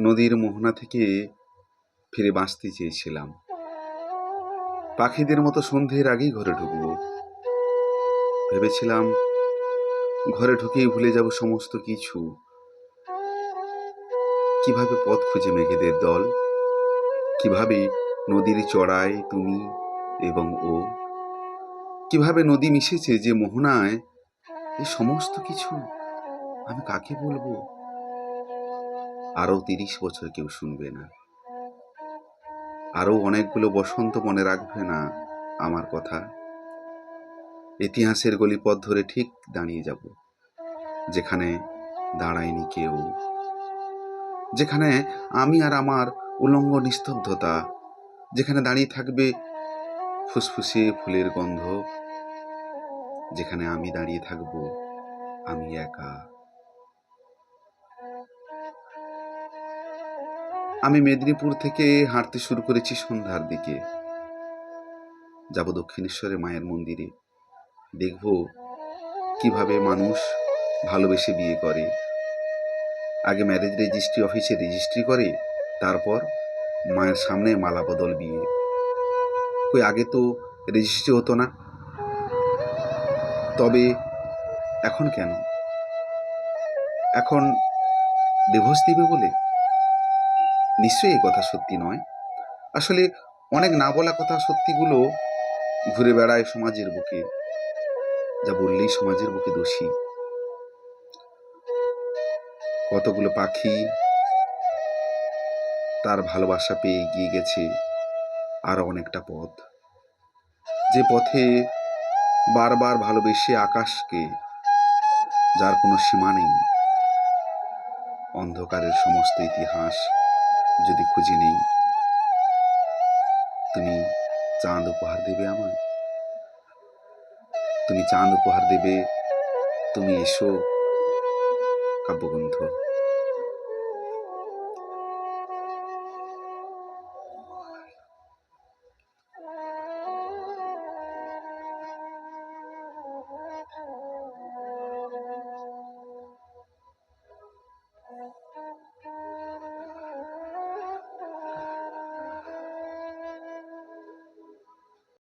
নদীর মোহনা থেকে ফিরে বাঁচতে চেয়েছিলাম। পাখিদের মতো সন্ধ্যের আগেই ঘরে ঢুকবো। ভেবেছিলাম ঘরে ঢুকেই ভুলে যাব সমস্ত কিছু। কিভাবে পথ খুঁজে মেঘেদের দল, কিভাবে নদীর চড়ায় তুমি এবং ও, কিভাবে নদী মিশেছে যে মোহনায়। এই সমস্ত কিছু আমি কাকে বলবো? আরো 30 বছর কেউ শুনবে না, আরো অনেকগুলো বসন্ত মনে রাখবে না আমার কথা। ইতিহাসের গলিপথ ধরে ঠিক দাঁড়িয়ে যাব, যেখানে দাঁড়ায়নি কেউ, যেখানে আমি আর আমার উলঙ্গ নিস্তব্ধতা, যেখানে দাঁড়িয়ে থাকবে ফুসফুসে ফুলের গন্ধ, যেখানে আমি দাঁড়িয়ে থাকব আমি একা। আমি মেদিনীপুর থেকে হাঁটতে শুরু করেছি সন্ধ্যার দিকে। যাব দক্ষিণেশ্বরে মায়ের মন্দিরে, দেখব কিভাবে মানুষ ভালোবেসে বিয়ে করে। আগে ম্যারেজ রেজিস্ট্রি অফিসে রেজিস্ট্রি করে, তারপর মায়ের সামনে মালা বদল বিয়ে। কই আগে তো রেজিস্ট্রি হতো না? তবে এখন কেন? এখন ডিভোর্স দিবে বলে? নিশ্চয়ই এই কথা সত্যি নয়। আসলে অনেক না বলা কথা সত্যিগুলো ঘুরে বেড়ায় সমাজের বুকে, যা বললেই সমাজের বুকে দোষী। কতগুলো পাখি তার ভালোবাসা পেয়ে এগিয়ে গেছে আরো অনেকটা পথ, যে পথে বারবার ভালোবেসে আকাশকে, যার কোনো সীমা নেই। অন্ধকারের সমস্ত ইতিহাস যদি খুঁজে নেই, তুমি চাঁদ উপহার দেবে আমায়? তুমি চাঁদ উপহার দেবে? তুমি এসো কাব্যগ্রন্থ।